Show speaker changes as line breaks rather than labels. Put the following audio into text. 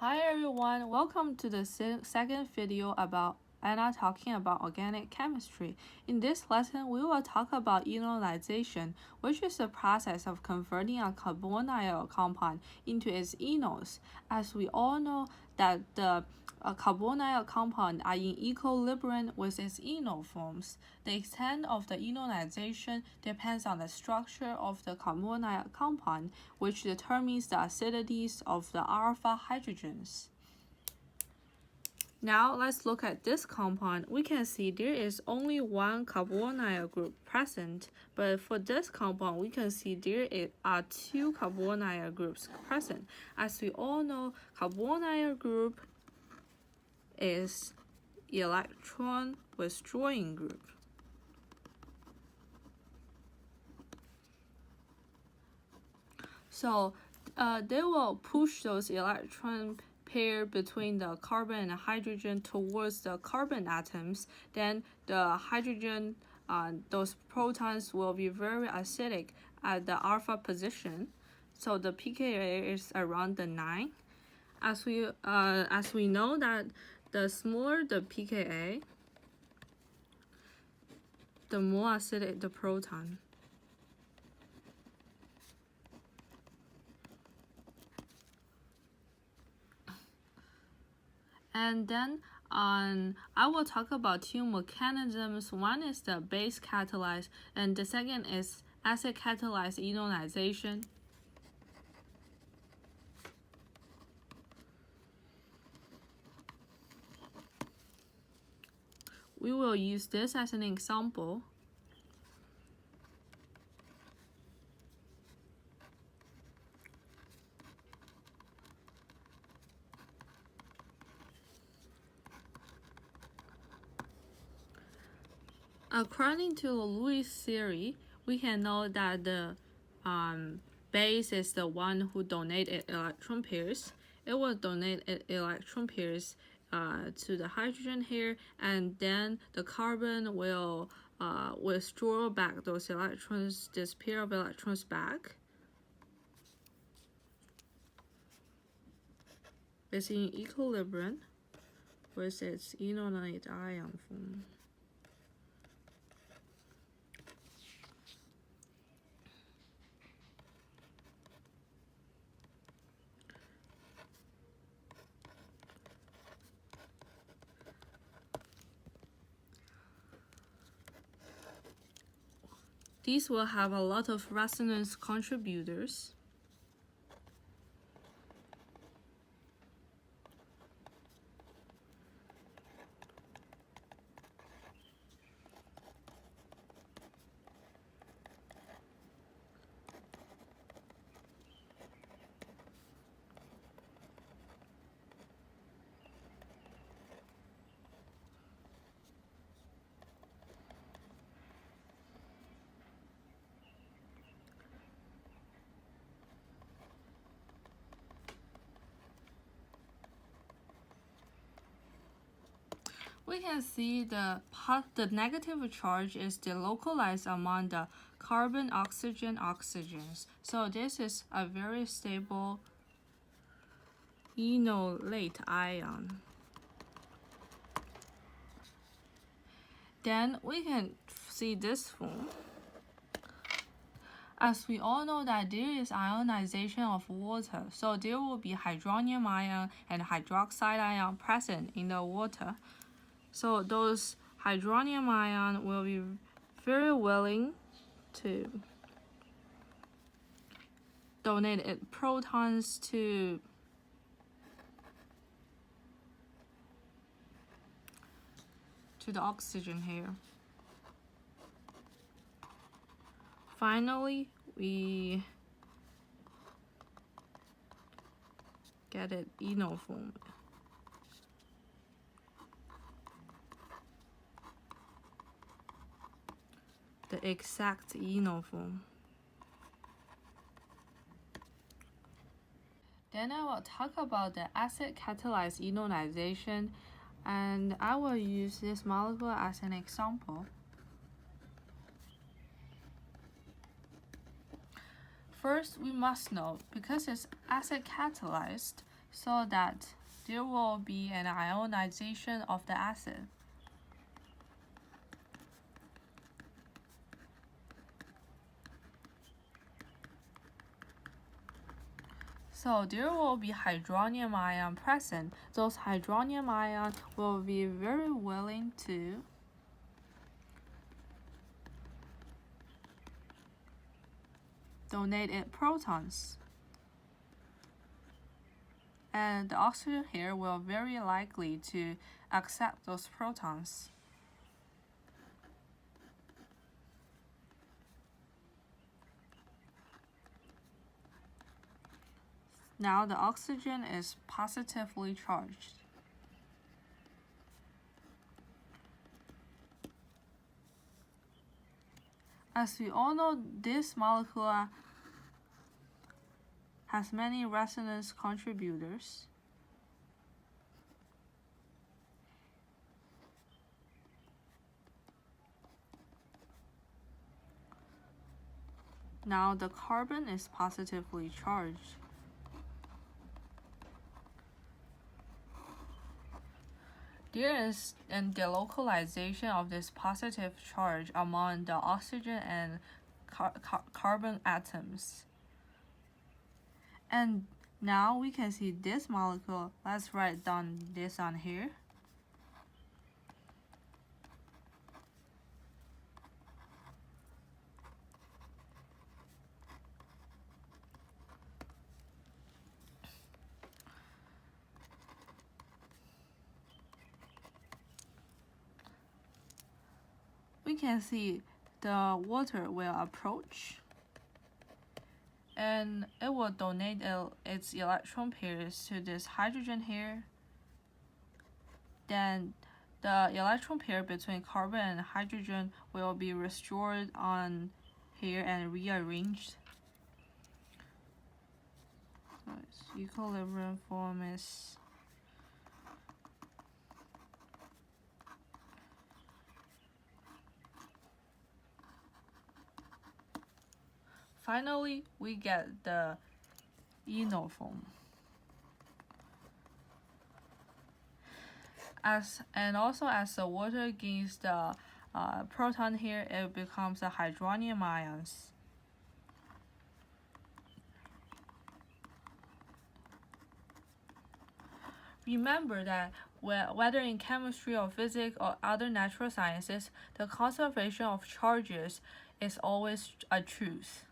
Hi everyone, welcome to the second video about Anna talking about organic chemistry. In this lesson, we will talk about enolization, which is the process of converting a carbonyl compound into its enols. As we all know that the carbonyl compound are in equilibrium with its enol forms. The extent of the enolization depends on the structure of the carbonyl compound, which determines the acidities of the alpha hydrogens. Now let's look at this compound. We can see there is only one carbonyl group present, but for this compound, we can see there are two carbonyl groups present. As we all know, carbonyl group is electron withdrawing group. So they will push those electron pair between the carbon and hydrogen towards the carbon atoms. Then the hydrogen, those protons will be very acidic at the alpha position. So the pKa is around the 9. As we know that the smaller the pKa, the more acidic the proton. And then I will talk about two mechanisms. One is the base catalyzed, and the second is acid-catalyzed enolization. We will use this as an example. According to the Lewis theory, we can know that the base is the one who donated electron pairs. It will donate electron pairs to the hydrogen here, and then the carbon will withdraw back those electrons, this pair of electrons back. It's in equilibrium with its enolate ion form. These will have a lot of resonance contributors. We can see the negative charge is delocalized among the carbon, oxygen, oxygens. So this is a very stable enolate ion. Then we can see this form. As we all know that there is ionization of water, so there will be hydronium ion and hydroxide ion present in the water. So those hydronium ion will be very willing to donate protons to the oxygen here. Finally, we get it enol form. The exact enol form. Then I will talk about the acid-catalyzed enolization, and I will use this molecule as an example. First, we must know, because it's acid-catalyzed, so that there will be an ionization of the acid. So there will be hydronium ion present. Those hydronium ions will be very willing to donate it protons. And the oxygen here will very likely to accept those protons. Now the oxygen is positively charged. As we all know, this molecule has many resonance contributors. Now the carbon is positively charged. There is a delocalization of this positive charge among the oxygen and carbon atoms. And now we can see this molecule. Let's write down this on here. We can see the water will approach and it will donate its electron pairs to this hydrogen here. Then the electron pair between carbon and hydrogen will be restored on here and rearranged. So its equilibrium form is finally, we get the Enol form. As the water gains the proton here, it becomes the hydronium ions. Remember that whether in chemistry or physics or other natural sciences, the conservation of charges is always a truth.